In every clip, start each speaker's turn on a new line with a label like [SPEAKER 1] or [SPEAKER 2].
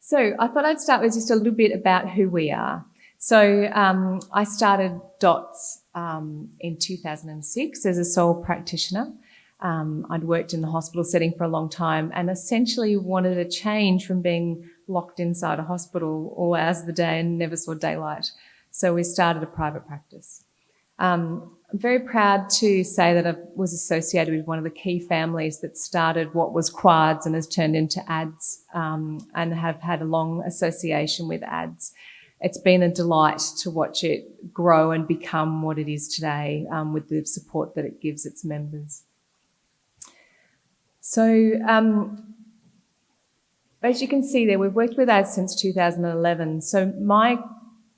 [SPEAKER 1] So I thought I'd start with just a little bit about who we are. So I started DOTS in 2006 as a sole practitioner. I'd worked in the hospital setting for a long time and essentially wanted a change from being locked inside a hospital all hours of the day and never saw daylight. So we started a private practice. I'm very proud to say that I was associated with one of the key families that started what was Quads and has turned into ADS, and have had a long association with ADS. It's been a delight to watch it grow and become what it is today, with the support that it gives its members. So as you can see there, we've worked with ADS since 2011. So my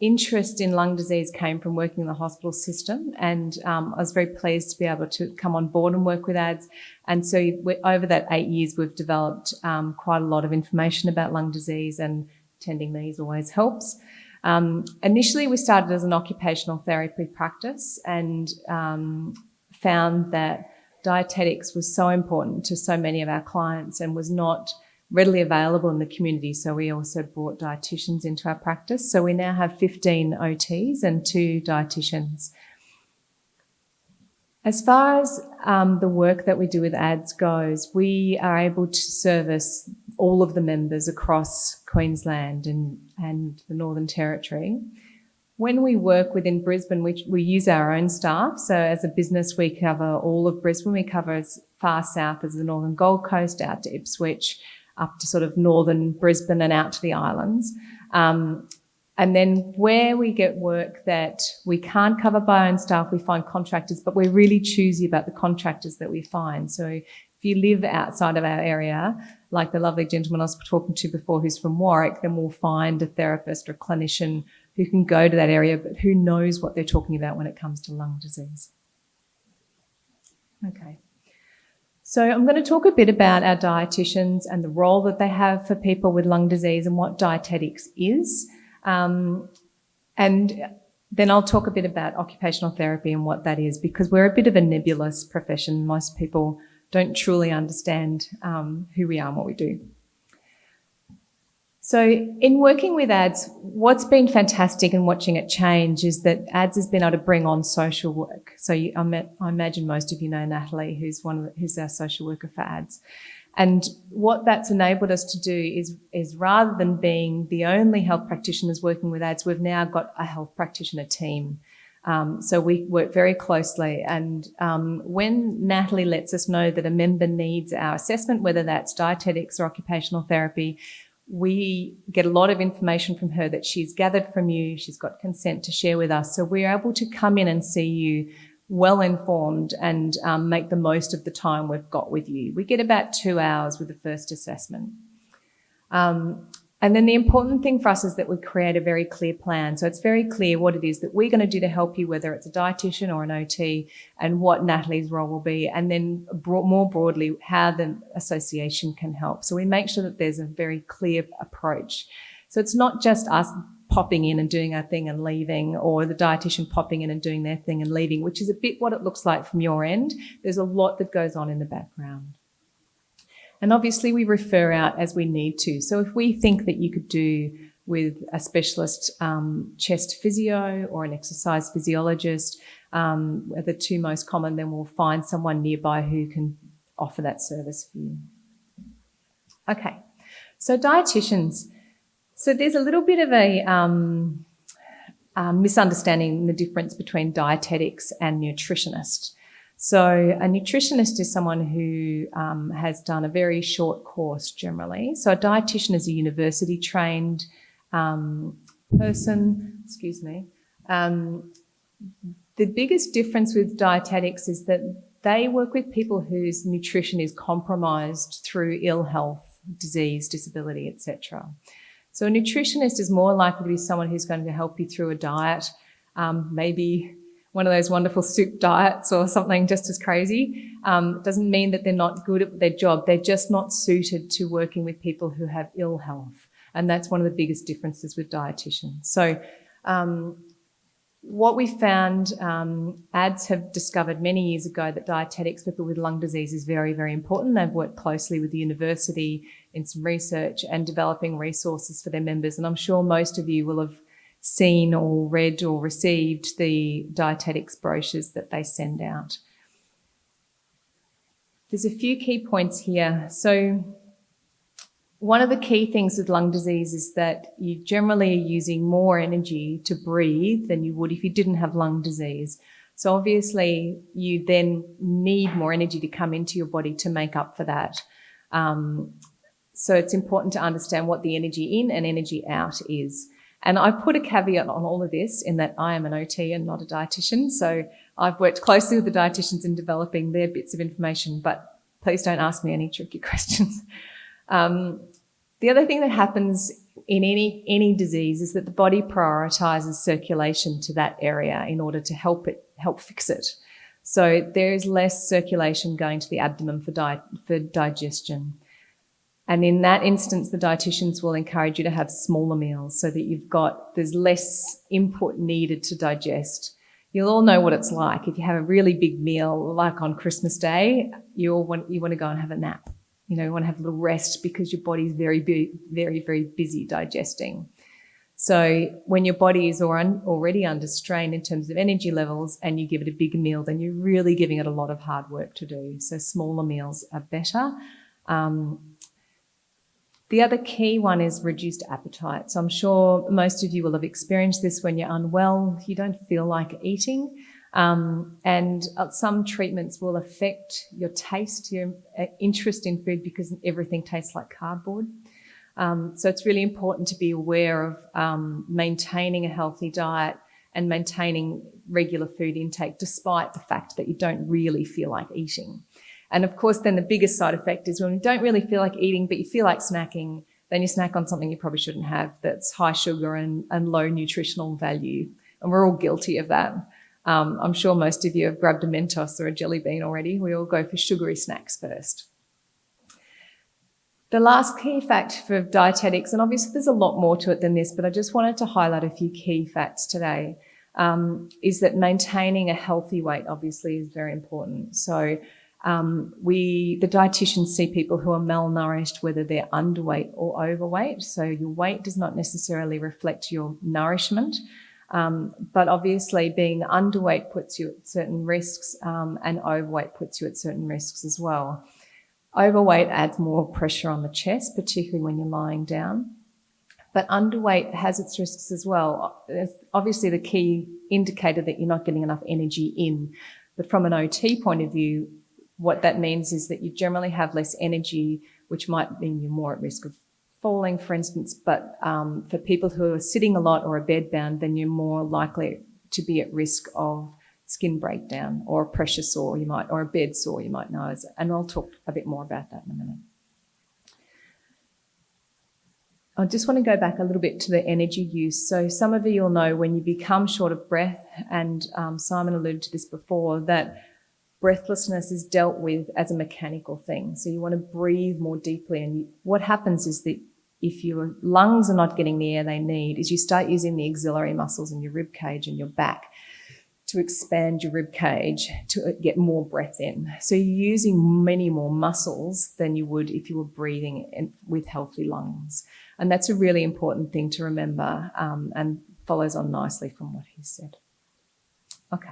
[SPEAKER 1] interest in lung disease came from working in the hospital system, and I was very pleased to be able to come on board and work with ADS. And so over that 8 years, we've developed quite a lot of information about lung disease, and attending these always helps. Initially, we started as an occupational therapy practice and found that dietetics was so important to so many of our clients and was not readily available in the community. So we also brought dietitians into our practice. So we now have 15 OTs and 2 dietitians. As far as the work that we do with ADS goes, we are able to service all of the members across Queensland and the Northern Territory. When we work within Brisbane, we use our own staff. So as a business, we cover all of Brisbane. We cover as far south as the Northern Gold Coast, out to Ipswich, up to sort of northern Brisbane and out to the islands. And then where we get work that we can't cover by our own staff, we find contractors, but we're really choosy about the contractors that we find. So if you live outside of our area, like the lovely gentleman I was talking to before who's from Warwick, then we'll find a therapist or a clinician who can go to that area, but who knows what they're talking about when it comes to lung disease. Okay. So I'm going to talk a bit about our dietitians and the role that they have for people with lung disease and what dietetics is. And then I'll talk a bit about occupational therapy and what that is, because we're a bit of a nebulous profession. Most people don't truly understand who we are and what we do. So in working with ADS, what's been fantastic and watching it change is that ADS has been able to bring on social work. So I imagine most of you know Natalie, who's our social worker for ADS. And what that's enabled us to do is rather than being the only health practitioners working with ADS, we've now got a health practitioner team. So we work very closely. And when Natalie lets us know that a member needs our assessment, whether that's dietetics or occupational therapy, we get a lot of information from her that she's gathered from you. She's got consent to share with us. So we're able to come in and see you well informed and make the most of the time we've got with you. We get about 2 hours with the first assessment. And then the important thing for us is that we create a very clear plan. So it's very clear what it is that we're going to do to help you, whether it's a dietitian or an OT, and what Natalie's role will be, and then more broadly, how the association can help. So we make sure that there's a very clear approach. So it's not just us popping in and doing our thing and leaving, or the dietitian popping in and doing their thing and leaving, which is a bit what it looks like from your end. There's a lot that goes on in the background. And obviously we refer out as we need to. So if we think that you could do with a specialist chest physio or an exercise physiologist, are the 2 most common, then we'll find someone nearby who can offer that service for you. Okay, so dietitians. So there's a little bit of a misunderstanding in the difference between dietetics and nutritionist. So a nutritionist is someone who has done a very short course generally. So a dietitian is a university-trained person. Excuse me. The biggest difference with dietetics is that they work with people whose nutrition is compromised through ill health, disease, disability, etc. So a nutritionist is more likely to be someone who's going to help you through a diet, maybe one of those wonderful soup diets or something just as crazy. Doesn't mean that they're not good at their job. They're just not suited to working with people who have ill health. And that's one of the biggest differences with dietitians. So What we found, ADS have discovered many years ago that dietetics for people with lung disease is very, very important. They've worked closely with the university in some research and developing resources for their members. And I'm sure most of you will have seen or read or received the dietetics brochures that they send out. There's a few key points here. So one of the key things with lung disease is that you generally are using more energy to breathe than you would if you didn't have lung disease. So obviously you then need more energy to come into your body to make up for that. So it's important to understand what the energy in and energy out is. And I put a caveat on all of this in that I am an OT and not a dietitian. So I've worked closely with the dietitians in developing their bits of information, but please don't ask me any tricky questions. The other thing that happens in any disease is that the body prioritises circulation to that area in order to help fix it. So there is less circulation going to the abdomen for digestion. And in that instance, the dietitians will encourage you to have smaller meals so that there's less input needed to digest. You'll all know what it's like. If you have a really big meal, like on Christmas Day, you want to go and have a nap. You know, you want to have a little rest because your body's very, very busy digesting. So when your body is already under strain in terms of energy levels and you give it a bigger meal, then you're really giving it a lot of hard work to do. So smaller meals are better. The other key one is reduced appetite. So I'm sure most of you will have experienced this when you're unwell. You don't feel like eating. And some treatments will affect your taste, your interest in food because everything tastes like cardboard. So it's really important to be aware of maintaining a healthy diet and maintaining regular food intake despite the fact that you don't really feel like eating. And of course, then the biggest side effect is when you don't really feel like eating, but you feel like snacking, then you snack on something you probably shouldn't have that's high sugar and low nutritional value. And we're all guilty of that. I'm sure most of you have grabbed a Mentos or a jelly bean already. We all go for sugary snacks first. The last key fact for dietetics, and obviously there's a lot more to it than this, but I just wanted to highlight a few key facts today, is that maintaining a healthy weight obviously is very important. So the dietitians see people who are malnourished, whether they're underweight or overweight. So your weight does not necessarily reflect your nourishment. But obviously being underweight puts you at certain risks, and overweight puts you at certain risks as well. Overweight adds more pressure on the chest, particularly when you're lying down. But underweight has its risks as well. It's obviously the key indicator that you're not getting enough energy in. But from an OT point of view, what that means is that you generally have less energy, which might mean you're more at risk of falling, for instance. But for people who are sitting a lot or are bedbound, then you're more likely to be at risk of skin breakdown or a pressure sore or a bed sore you might know. And I'll talk a bit more about that in a minute. I just want to go back a little bit to the energy use. So some of you will know when you become short of breath, and Simon alluded to this before, that breathlessness is dealt with as a mechanical thing. So you want to breathe more deeply. And what happens is that if your lungs are not getting the air they need, is you start using the auxiliary muscles in your rib cage and your back to expand your rib cage to get more breath in. So you're using many more muscles than you would if you were breathing with healthy lungs. And that's a really important thing to remember, and follows on nicely from what he said. Okay.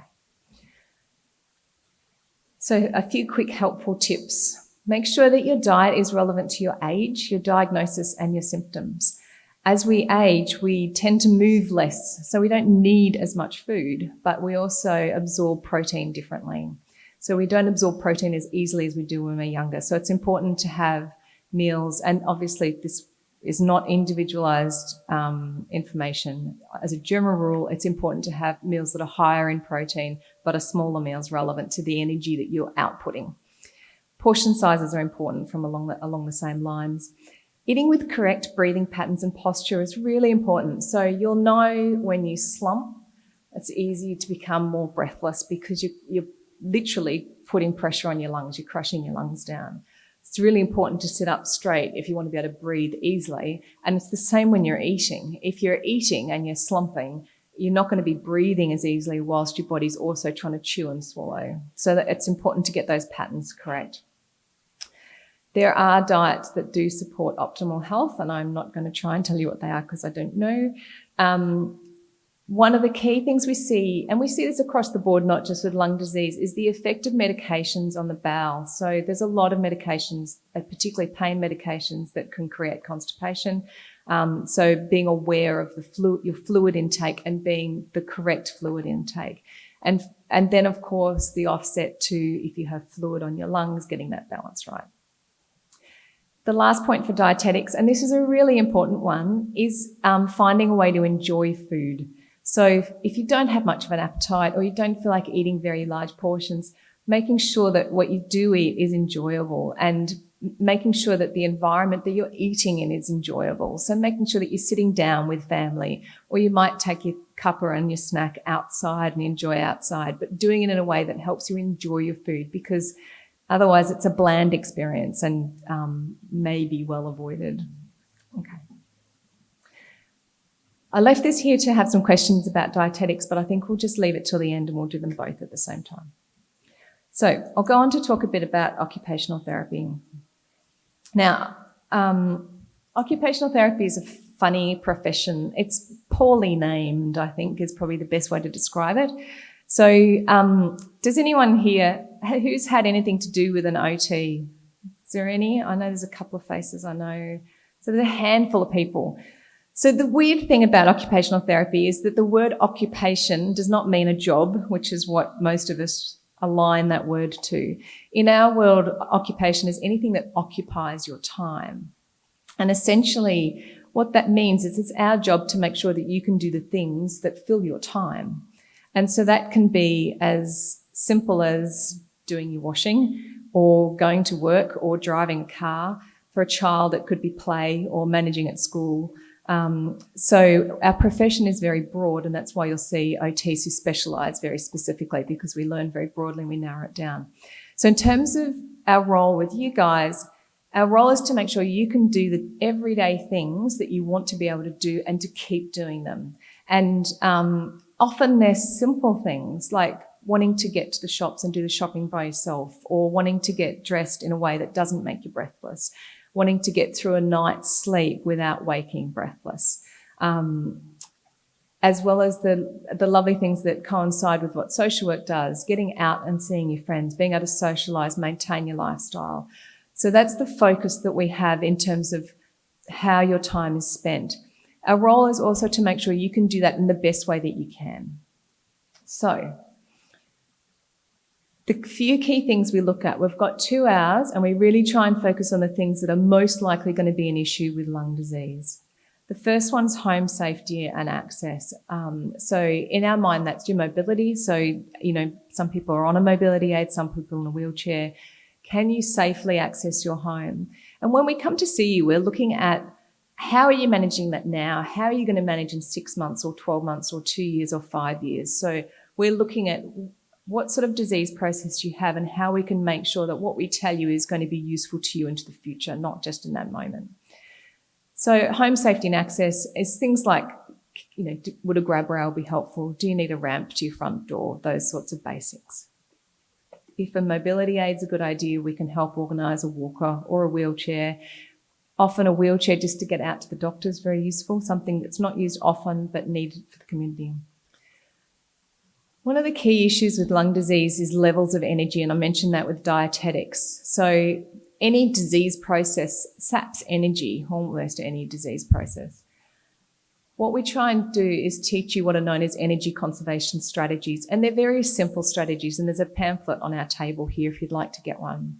[SPEAKER 1] So a few quick helpful tips. Make sure that your diet is relevant to your age, your diagnosis, and your symptoms. As we age, we tend to move less, so we don't need as much food, but we also absorb protein differently. So we don't absorb protein as easily as we do when we're younger. So it's important to have meals, and obviously this is not individualized information. As a general rule, it's important to have meals that are higher in protein, but are smaller meals relevant to the energy that you're outputting. Portion sizes are important from along the same lines. Eating with correct breathing patterns and posture is really important. So you'll know when you slump, it's easy to become more breathless because you're literally putting pressure on your lungs. You're crushing your lungs down. It's really important to sit up straight if you want to be able to breathe easily. And it's the same when you're eating. If you're eating and you're slumping, you're not going to be breathing as easily whilst your body's also trying to chew and swallow. So that it's important to get those patterns correct. There are diets that do support optimal health, and I'm not going to try and tell you what they are because I don't know. One of the key things we see, and we see this across the board, not just with lung disease, is the effect of medications on the bowel. So there's a lot of medications, particularly pain medications, that can create constipation. So being aware of your fluid intake and being the correct fluid intake. And then, of course, the offset to if you have fluid on your lungs, getting that balance right. The last point for dietetics, and this is a really important one, is finding a way to enjoy food. So if you don't have much of an appetite or you don't feel like eating very large portions, making sure that what you do eat is enjoyable and making sure that the environment that you're eating in is enjoyable. So making sure that you're sitting down with family, or you might take your cuppa and your snack outside and enjoy outside, but doing it in a way that helps you enjoy your food, because otherwise it's a bland experience and may be well avoided. Okay. I left this here to have some questions about dietetics, but I think we'll just leave it till the end and we'll do them both at the same time. So I'll go on to talk a bit about occupational therapy. Now, occupational therapy is a funny profession. It's poorly named, I think, is probably the best way to describe it. So does anyone here, who's had anything to do with an OT? Is there any? I know there's a couple of faces I know. So there's a handful of people. So the weird thing about occupational therapy is that the word occupation does not mean a job, which is what most of us align that word to. In our world, occupation is anything that occupies your time. And essentially what that means is it's our job to make sure that you can do the things that fill your time. And so that can be as simple as doing your washing or going to work or driving a car. For a child, it could be play or managing at school. So our profession is very broad, and that's why you'll see OTs who specialise very specifically, because we learn very broadly and we narrow it down. So in terms of our role with you guys, our role is to make sure you can do the everyday things that you want to be able to do and to keep doing them. And often they're simple things like wanting to get to the shops and do the shopping by yourself, or wanting to get dressed in a way that doesn't make you breathless, wanting to get through a night's sleep without waking breathless, as well as the lovely things that coincide with what social work does, getting out and seeing your friends, being able to socialise, maintain your lifestyle. So that's the focus that we have in terms of how your time is spent. Our role is also to make sure you can do that in the best way that you can. So the few key things we look at, we've got 2 hours and we really try and focus on the things that are most likely going to be an issue with lung disease. The first one's home safety and access. So in our mind, that's your mobility. So, you know, some people are on a mobility aid, some people in a wheelchair. Can you safely access your home? And when we come to see you, we're looking at how are you managing that now? How are you going to manage in 6 months or 12 months or 2 years or 5 years? So we're looking at what sort of disease process you have and how we can make sure that what we tell you is going to be useful to you into the future, not just in that moment. So home safety and access is things like, you know, would a grab rail be helpful? Do you need a ramp to your front door? Those sorts of basics. If a mobility aid's a good idea, we can help organise a walker or a wheelchair. Often a wheelchair just to get out to the doctor is very useful, something that's not used often but needed for the community. One of the key issues with lung disease is levels of energy, and I mentioned that with dietetics. So any disease process saps energy, almost any disease process. What we try and do is teach you what are known as energy conservation strategies, and they're very simple strategies, and there's a pamphlet on our table here if you'd like to get one.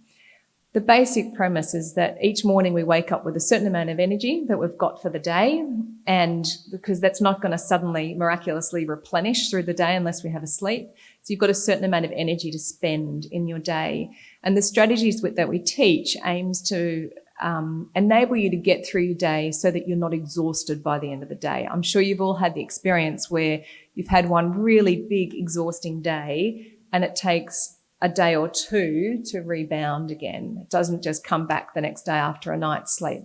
[SPEAKER 1] The basic premise is that each morning we wake up with a certain amount of energy that we've got for the day, and because that's not going to suddenly miraculously replenish through the day unless we have a sleep. So you've got a certain amount of energy to spend in your day. And the strategies that we teach aims to enable you to get through your day so that you're not exhausted by the end of the day. I'm sure you've all had the experience where you've had one really big, exhausting day and it takes a day or two to rebound again. It doesn't just come back the next day after a night's sleep,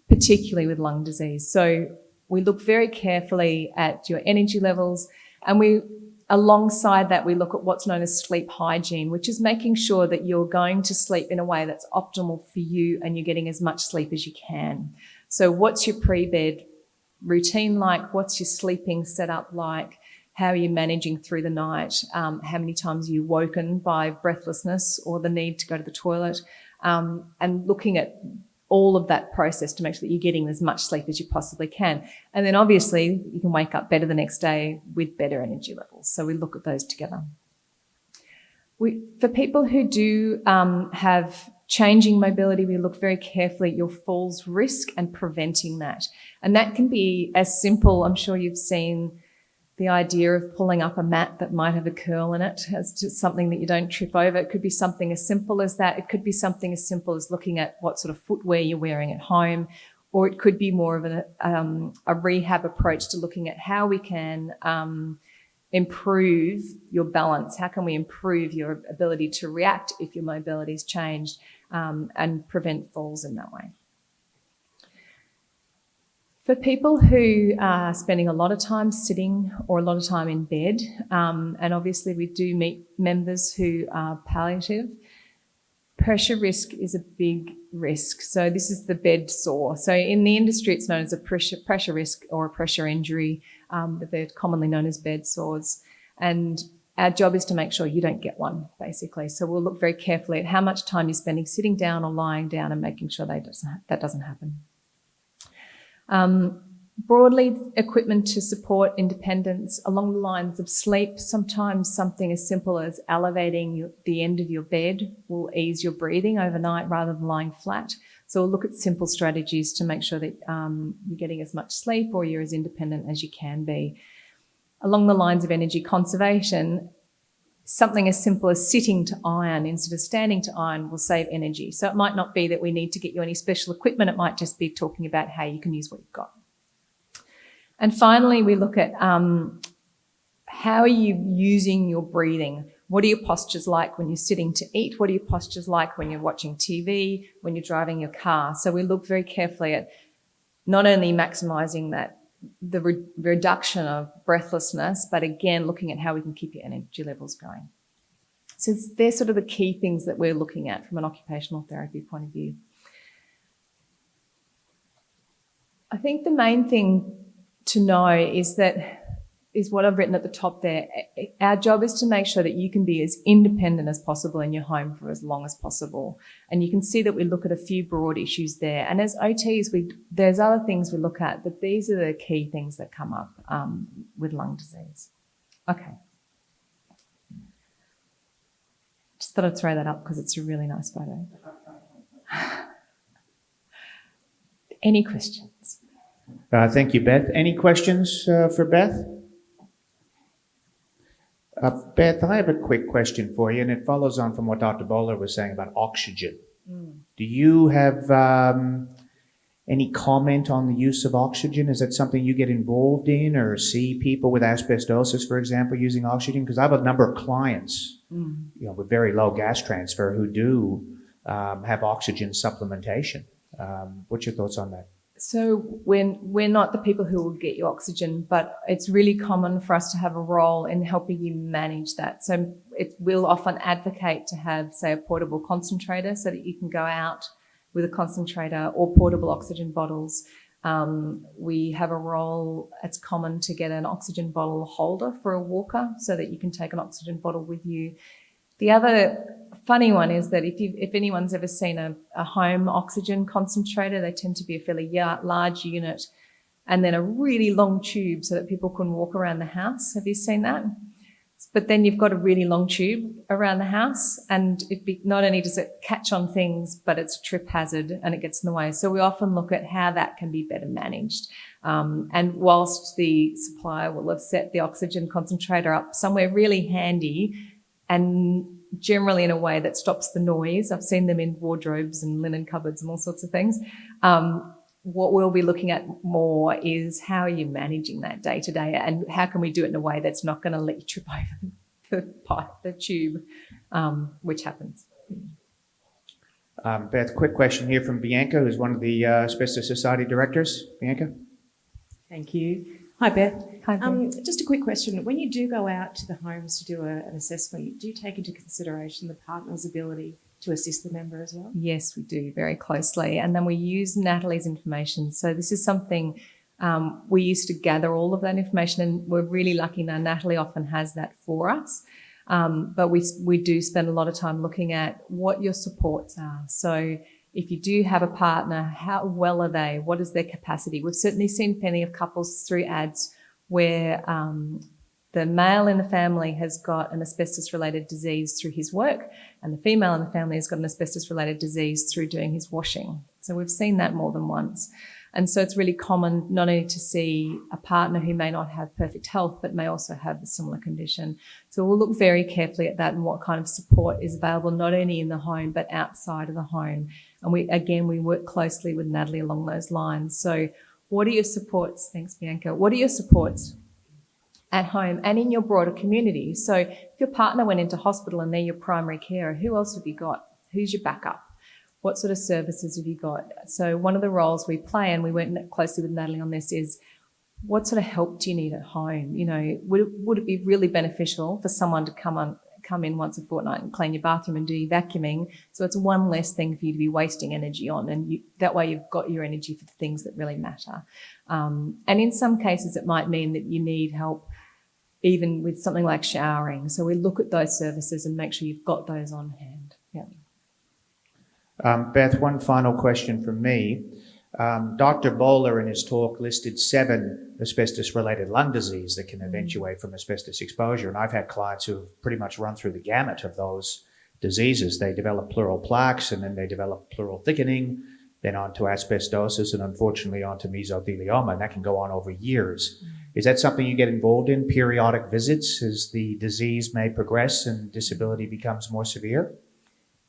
[SPEAKER 1] particularly with lung disease. So We look very carefully at your energy levels, and alongside that, we look at what's known as sleep hygiene, which is making sure that you're going to sleep in a way that's optimal for you and you're getting as much sleep as you can. So what's your pre-bed routine like? What's your sleeping setup like? How are you managing through the night? How many times are you woken by breathlessness or the need to go to the toilet? And looking at all of that process to make sure that you're getting as much sleep as you possibly can. And then obviously you can wake up better the next day with better energy levels. So we look at those together. For people who do have changing mobility, we look very carefully at your falls risk and preventing that. And that can be as simple, I'm sure you've seen the idea of pulling up a mat that might have a curl in it as just something that you don't trip over. It could be something as simple as that. It could be something as simple as looking at what sort of footwear you're wearing at home, or it could be more of a rehab approach to looking at how we can improve your balance. How can we improve your ability to react if your mobility's changed, and prevent falls in that way. For people who are spending a lot of time sitting or a lot of time in bed, and obviously we do meet members who are palliative, pressure risk is a big risk. So this is the bed sore. So in the industry, it's known as a pressure risk or a pressure injury, but they're commonly known as bed sores. And our job is to make sure you don't get one, basically. So we'll look very carefully at how much time you're spending sitting down or lying down and making sure that doesn't happen. Broadly, equipment to support independence along the lines of sleep. Sometimes something as simple as elevating the end of your bed will ease your breathing overnight rather than lying flat. So we'll look at simple strategies to make sure that you're getting as much sleep or you're as independent as you can be. Along the lines of energy conservation, something as simple as sitting to iron instead of standing to iron will save energy. So it might not be that we need to get you any special equipment. It might just be talking about how you can use what you've got. And finally, we look at how are you using your breathing? What are your postures like when you're sitting to eat? What are your postures like when you're watching TV, when you're driving your car? So we look very carefully at not only maximising the reduction of breathlessness, but again, looking at how we can keep your energy levels going. So they're sort of the key things that we're looking at from an occupational therapy point of view. I think the main thing to know is what I've written at the top there. Our job is to make sure that you can be as independent as possible in your home for as long as possible. And you can see that we look at a few broad issues there. And as OTs, there's other things we look at, but these are the key things that come up with lung disease. Okay. Just thought I'd throw that up because it's a really nice photo. Any questions?
[SPEAKER 2] Thank you, Beth. Any questions for Beth? Beth, I have a quick question for you, and it follows on from what Dr. Bowler was saying about oxygen. Do you have any comment on the use of oxygen? Is that something you get involved in or see people with asbestosis, for example, using oxygen? Because I have a number of clients with very low gas transfer who do have oxygen supplementation. What's your thoughts on that?
[SPEAKER 1] So we're not the people who will get you oxygen, but it's really common for us to have a role in helping you manage that. So we'll often advocate to have, say, a portable concentrator so that you can go out with a concentrator or portable oxygen bottles. We have a role, it's common to get an oxygen bottle holder for a walker so that you can take an oxygen bottle with you. The other funny one is that if anyone's ever seen a home oxygen concentrator, they tend to be a fairly large unit and then a really long tube so that people can walk around the house. Have you seen that? But then you've got a really long tube around the house and not only does it catch on things, but it's a trip hazard and it gets in the way. So we often look at how that can be better managed. And whilst the supplier will have set the oxygen concentrator up somewhere really handy, and generally in a way that stops the noise. I've seen them in wardrobes and linen cupboards and all sorts of things. What we'll be looking at more is how are you managing that day to day and how can we do it in a way that's not going to let you trip over the tube, which happens.
[SPEAKER 2] Beth, quick question here from Bianca, who's one of the Asbestos Society directors. Bianca?
[SPEAKER 3] Thank you. Hi, Beth.
[SPEAKER 1] Hi, Beth.
[SPEAKER 3] Just a quick question. When you do go out to the homes to do an assessment, do you take into consideration the partner's ability to assist the member as well?
[SPEAKER 1] Yes, we do, very closely. And then we use Natalie's information. So this is something we used to gather all of that information, and we're really lucky now. Natalie often has that for us. But we do spend a lot of time looking at what your supports are. So if you do have a partner, how well are they? What is their capacity? We've certainly seen plenty of couples through ads where the male in the family has got an asbestos-related disease through his work, and the female in the family has got an asbestos-related disease through doing his washing. So we've seen that more than once. And so it's really common not only to see a partner who may not have perfect health, but may also have a similar condition. So we'll look very carefully at that and what kind of support is available, not only in the home, but outside of the home. And we work closely with Natalie along those lines. So what are your supports? Thanks, Bianca. What are your supports at home and in your broader community? So if your partner went into hospital and they're your primary carer, who else have you got? Who's your backup? What sort of services have you got? So one of the roles we play, and we work closely with Natalie on this, is what sort of help do you need at home? You know, would it be really beneficial for someone to come in once a fortnight and clean your bathroom and do your vacuuming? So it's one less thing for you to be wasting energy on, and that way you've got your energy for the things that really matter. And in some cases, it might mean that you need help even with something like showering. So we look at those services and make sure you've got those on hand. Yeah.
[SPEAKER 2] Beth, one final question from me. Dr. Bowler in his talk listed 7 asbestos-related lung disease that can eventuate from asbestos exposure. And I've had clients who have pretty much run through the gamut of those diseases. They develop pleural plaques, and then they develop pleural thickening, then onto asbestosis, and unfortunately onto mesothelioma, and that can go on over years. Is that something you get involved in, periodic visits, as the disease may progress and disability becomes more severe?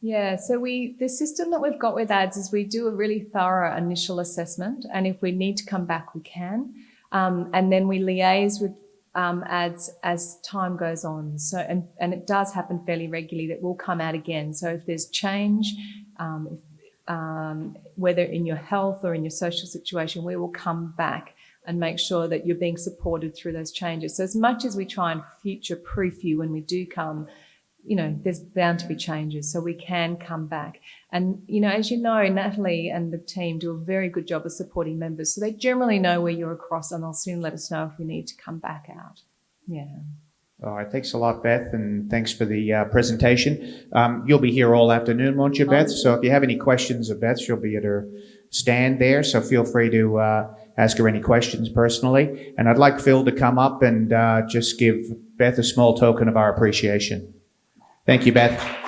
[SPEAKER 1] Yeah, so the system that we've got with ADS is we do a really thorough initial assessment, and if we need to come back, we can. And then we liaise with ADS as time goes on. So, and it does happen fairly regularly that we'll come out again. So if there's change, whether in your health or in your social situation, we will come back and make sure that you're being supported through those changes. So as much as we try and future-proof you when we do come, you know, there's bound to be changes, so we can come back. And, you know, as you know, Natalie and the team do a very good job of supporting members, so they generally know where you're across, and they'll soon let us know if we need to come back out. Yeah.
[SPEAKER 2] All right, thanks a lot, Beth, and thanks for the presentation. You'll be here all afternoon, won't you, Beth? So if you have any questions of Beth, she'll be at her stand there, so feel free to ask her any questions personally. And I'd like Phil to come up and just give Beth a small token of our appreciation. Thank you, Beth.